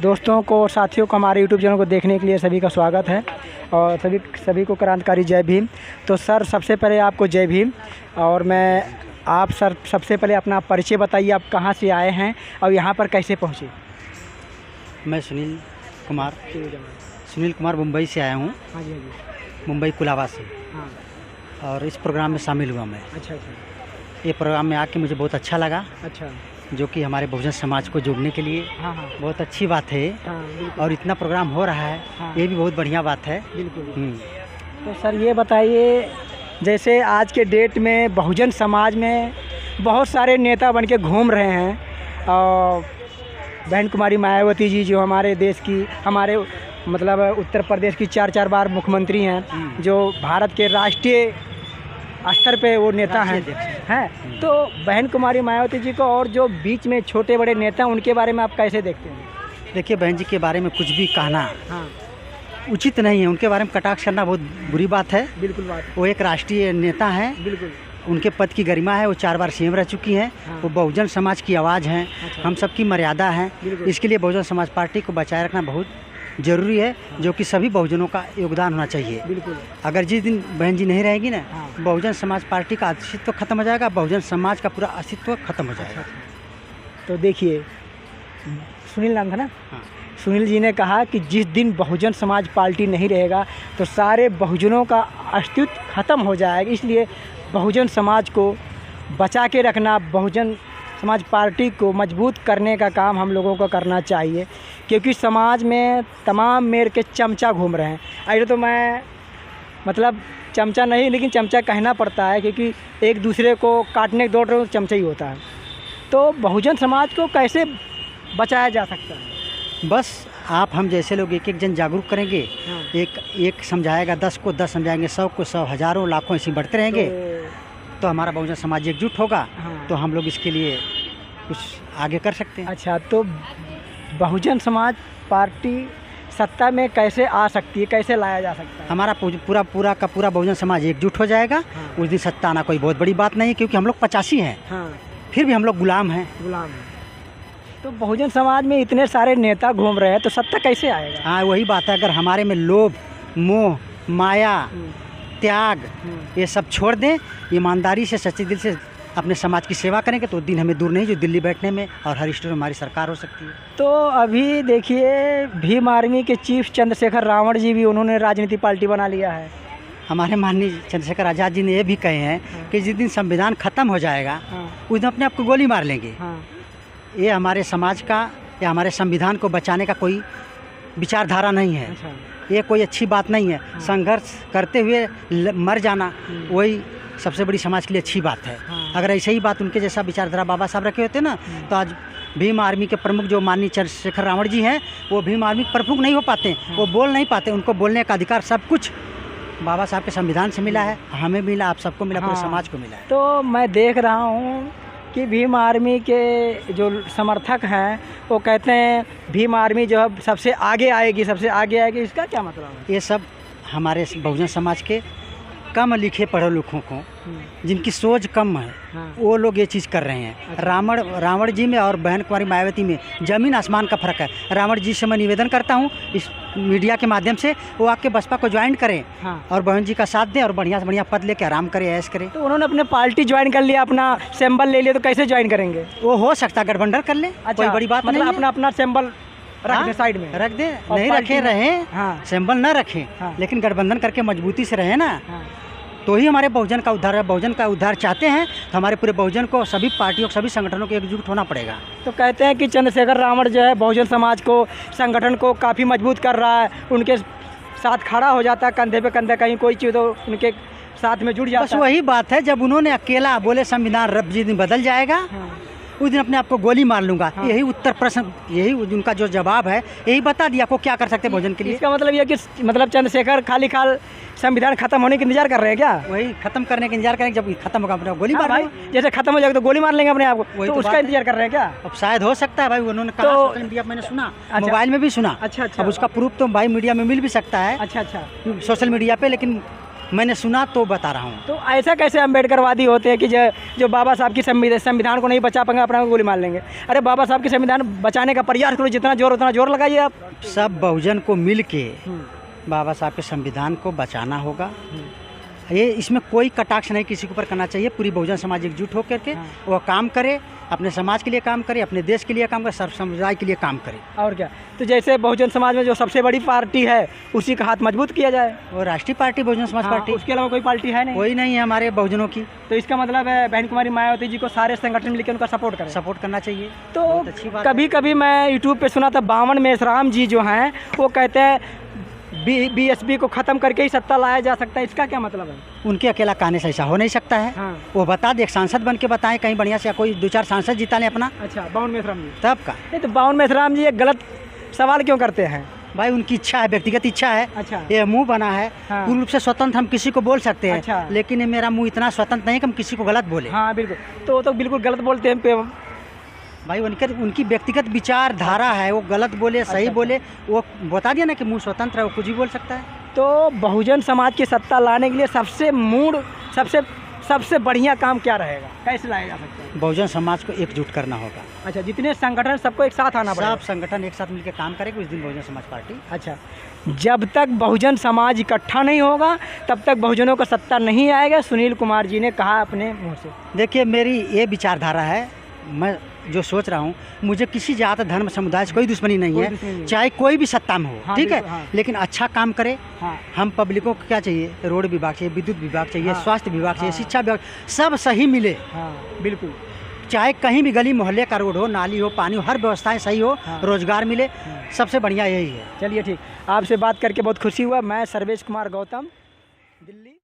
दोस्तों को और साथियों को हमारे यूट्यूब चैनल को देखने के लिए सभी का स्वागत है और सभी को क्रांतिकारी जय भीम। तो सर सबसे पहले आपको जय भीम। और आप सर सबसे पहले अपना परिचय बताइए, आप कहाँ से आए हैं और यहाँ पर कैसे पहुँचे? मैं सुनील कुमार मुंबई से आया हूँ। हाँ जी, मुंबई कुलाबा से। हाँ। और इस प्रोग्राम में शामिल हुआ मैं। अच्छा। ये प्रोग्राम में आके मुझे बहुत अच्छा लगा। अच्छा। जो कि हमारे बहुजन समाज को जोड़ने के लिए हाँ बहुत अच्छी बात है। और इतना प्रोग्राम हो रहा है। ये भी बहुत बढ़िया बात है। बिल्कुल। तो सर ये बताइए, जैसे आज के डेट में बहुजन समाज में बहुत सारे नेता बन के घूम रहे हैं और बहन कुमारी मायावती जी जो हमारे देश की, हमारे मतलब उत्तर प्रदेश की 4 बार मुख्यमंत्री हैं, जो भारत के राष्ट्रीय स्तर पे वो नेता हैं। तो बहन कुमारी मायावती जी को और जो बीच में छोटे बड़े नेता उनके बारे में आप कैसे देखते हैं? देखिए, बहन जी के बारे में कुछ भी कहना उचित नहीं है। उनके बारे में कटाक्ष करना बहुत बुरी बात है। बिल्कुल बात। वो एक राष्ट्रीय नेता हैं। बिल्कुल। उनके उनके पद की गरिमा है। वो 4 बार सीएम रह चुकी हैं। वो बहुजन समाज की आवाज़ हैं। हम सबकी मर्यादा है। इसके लिए बहुजन समाज पार्टी को बचाए रखना बहुत ज़रूरी है, जो कि सभी बहुजनों का योगदान होना चाहिए। बिल्कुल। अगर जिस दिन बहन जी नहीं रहेगी ना, बहुजन समाज पार्टी का अस्तित्व खत्म हो जाएगा, बहुजन समाज का पूरा अस्तित्व खत्म हो जाएगा। तो देखिए, सुनील नाम था ना? सुनील जी ने कहा कि जिस दिन बहुजन समाज पार्टी नहीं रहेगा तो सारे बहुजनों का अस्तित्व खत्म हो जाएगा। इसलिए बहुजन समाज को बचा के रखना, बहुजन समाज पार्टी को मजबूत करने का काम हम लोगों को करना चाहिए, क्योंकि समाज में तमाम मेर के चमचा घूम रहे हैं। ऐसे तो मैं मतलब चमचा नहीं, लेकिन चमचा कहना पड़ता है, क्योंकि एक दूसरे को काटने दौड़ रहे हो चमचा ही होता है। तो बहुजन समाज को कैसे बचाया जा सकता है? बस हम जैसे लोग एक जन जागरूक करेंगे। एक समझाएगा 10 को 10 समझाएंगे, 100 को 100, हज़ारों लाखों ऐसे बढ़ते रहेंगे तो हमारा बहुजन समाज एकजुट होगा। तो हम लोग इसके लिए कुछ आगे कर सकते हैं। अच्छा, तो बहुजन समाज पार्टी सत्ता में कैसे आ सकती है, कैसे लाया जा सकता है? हमारा पूरा बहुजन समाज एकजुट हो जाएगा। उस दिन सत्ता आना कोई बहुत बड़ी बात नहीं है, क्योंकि हम लोग 85 हैं। फिर भी हम लोग गुलाम हैं। तो बहुजन समाज में इतने सारे नेता घूम रहे हैं तो सत्ता कैसे आएगा? हाँ, वही बात है। अगर हमारे में लोभ, मोह, माया, त्याग ये सब छोड़ दें, ईमानदारी से सच्चे दिल से अपने समाज की सेवा करेंगे तो दिन हमें दूर नहीं जो दिल्ली बैठने में और हर स्टेट में हमारी सरकार हो सकती है। तो अभी देखिए, भीम आर्मी के चीफ चंद्रशेखर रावण जी भी उन्होंने राजनीति पार्टी बना लिया है। हमारे माननीय चंद्रशेखर आज़ाद जी ने ये भी कहे हैं कि जिस दिन संविधान ख़त्म हो जाएगा उस दिन अपने आप को गोली मार लेंगे। ये हमारे समाज का या हमारे संविधान को बचाने का कोई विचारधारा नहीं है। ये कोई अच्छी बात नहीं है। संघर्ष करते हुए मर जाना वही सबसे बड़ी समाज के लिए अच्छी बात है। अगर ऐसे ही बात उनके जैसा विचारधारा बाबा साहब रखे होते ना, तो आज भीम आर्मी के प्रमुख जो माननीय चंद्रशेखर रावण जी हैं, वो भीम आर्मी के प्रमुख नहीं हो पाते। वो बोल नहीं पाते। उनको बोलने का अधिकार सब कुछ बाबा साहब के संविधान से मिला है। हमें मिला, आप सबको मिला, पूरे समाज को मिला है। तो मैं देख रहा हूँ कि भीम आर्मी के जो समर्थक हैं वो कहते हैं भीम आर्मी जो है सबसे आगे आएगी। इसका क्या मतलब है? ये सब हमारे बहुजन समाज के कम लिखे पढ़े लिखों को, जिनकी सोच कम है, वो लोग ये चीज़ कर रहे हैं। रावण जी में और बहन कुमारी मायावती में ज़मीन आसमान का फ़र्क है। रावण जी से मैं निवेदन करता हूँ इस मीडिया के माध्यम से, वो आके बसपा को ज्वाइन करें और बहन जी का साथ दें और बढ़िया से बढ़िया पद लेके आराम करें, ऐश करें। तो उन्होंने अपने पार्टी ज्वाइन कर लिया, अपना सिंबल ले लिया, तो कैसे ज्वाइन करेंगे? वो हो सकता है गठबंधन कर ले। कोई बड़ी बात नहीं। मतलब अपना सिंबल रख दे, साइड में रख दे। नहीं रखे रहें, सिंबल न रखें, लेकिन गठबंधन करके मजबूती से रहें ना, तो ही हमारे बहुजन का उद्धार है। बहुजन का उद्धार चाहते हैं तो हमारे पूरे बहुजन को, सभी पार्टियों, सभी संगठनों को एकजुट होना पड़ेगा। तो कहते हैं कि चंद्रशेखर रावण जो है बहुजन समाज को, संगठन को काफ़ी मजबूत कर रहा है, उनके साथ खड़ा हो जाता है, कंधे पे कंधे, कहीं कोई चीज़ तो उनके साथ में जुड़ जाता है। बस वही बात है, जब उन्होंने अकेला बोले संविधान रब जिस दिन बदल जाएगा उस दिन अपने आप को गोली मार लूंगा। यही उत्तर प्रश्न, यही उनका जो जवाब है, यही बता दिया को क्या कर सकते भोजन के लिए। इसका मतलब यह कि मतलब चंद्रशेखर खाली संविधान खत्म होने का इंतजार कर रहे हैं क्या? वही खत्म करने का इंतजार करेंगे, जब खत्म होगा अपने गोली मार भाई, जैसे खत्म हो जाएगा तो गोली मार लेंगे अपने आप को, तो उसका इंतजार कर रहे हैं क्या? अब शायद हो सकता है भाई, उन्होंने कहा सोशल मीडिया मैंने सुना, मोबाइल में भी सुना। अच्छा। अब उसका प्रूफ तो भाई मीडिया में मिल भी सकता है। अच्छा। सोशल मीडिया पे, लेकिन मैंने सुना तो बता रहा हूँ। तो ऐसा कैसे अम्बेडकरवादी होते हैं कि जो बाबा साहब की संविधान को नहीं बचा पाएंगे अपना गोली मार लेंगे? अरे बाबा साहब की संविधान बचाने का प्रयास करो, जितना जोर उतना जोर लगाइए आप। सब बहुजन को मिल के बाबा साहब के संविधान को बचाना होगा। ये इसमें कोई कटाक्ष नहीं किसी के ऊपर करना चाहिए। पूरी बहुजन समाज एकजुट होकर के वो काम करे, अपने समाज के लिए काम करे, अपने देश के लिए काम करे, सर्व समुदाय के लिए काम करे। और क्या, तो जैसे बहुजन समाज में जो सबसे बड़ी पार्टी है उसी का हाथ मजबूत किया जाए। वो राष्ट्रीय पार्टी बहुजन समाज पार्टी, उसके अलावा कोई पार्टी है नहीं? कोई नहीं है हमारे बहुजनों की। तो इसका मतलब है बहन कुमारी मायावती जी को सारे संगठन मिलकर उनका सपोर्ट करना चाहिए। तो कभी कभी मैं यूट्यूब पे सुना था बावन मेश्राम जी जो हैं वो कहते हैं बीएसपी को ख़त्म करके ही सत्ता लाया जा सकता है। इसका क्या मतलब है? उनके अकेला कहने से ऐसा हो नहीं सकता है। वो बता दे, एक सांसद बन के बताएं कहीं बढ़िया से, कोई 2-4 सांसद जिता लें अपना। अच्छा, बावन मेश्राम जी तब का नहीं तो बावन मेश्राम जी एक गलत सवाल क्यों करते हैं? भाई उनकी इच्छा है, व्यक्तिगत इच्छा है। अच्छा, ये मुंह बना है। पूर्ण रूप से स्वतंत्र हम किसी को बोल सकते हैं। अच्छा। लेकिन ये मेरा मुंह इतना स्वतंत्र नहीं कि हम किसी को गलत बोले। हाँ बिल्कुल, तो वो तो बिल्कुल गलत बोलते हैं भाई उनकी व्यक्तिगत विचारधारा है, वो गलत बोले सही बोले, वो बता दिया ना कि मुंह स्वतंत्र है, वो कुछ भी बोल सकता है। तो बहुजन समाज की सत्ता लाने के लिए सबसे बढ़िया काम क्या रहेगा? कैसे लाया जा सकता है? बहुजन समाज को एकजुट करना होगा। अच्छा, जितने संगठन सबको एक साथ आना पड़ेगा। सब संगठन एक साथ मिलकर काम करेंगे उस दिन बहुजन समाज पार्टी। अच्छा, जब तक बहुजन समाज इकट्ठा नहीं होगा तब तक बहुजनों का सत्ता नहीं आएगा, सुनील कुमार जी ने कहा अपने मुँह से। देखिए मेरी ये विचारधारा है, मैं जो सोच रहा हूँ, मुझे किसी जात धर्म समुदाय से कोई दुश्मनी नहीं है, चाहे कोई भी सत्ता में हो। ठीक है, लेकिन अच्छा काम करे। हम पब्लिकों को क्या चाहिए? रोड विभाग चाहिए, विद्युत विभाग चाहिए, स्वास्थ्य विभाग चाहिए, शिक्षा विभाग, सब सही मिले। बिल्कुल, चाहे कहीं भी गली मोहल्ले का रोड हो, नाली हो, पानी हो, हर व्यवस्थाएं सही हो, रोजगार मिले, सबसे बढ़िया यही है। चलिए ठीक, आपसे बात करके बहुत खुशी हुआ। मैं सर्वेश कुमार गौतम, दिल्ली।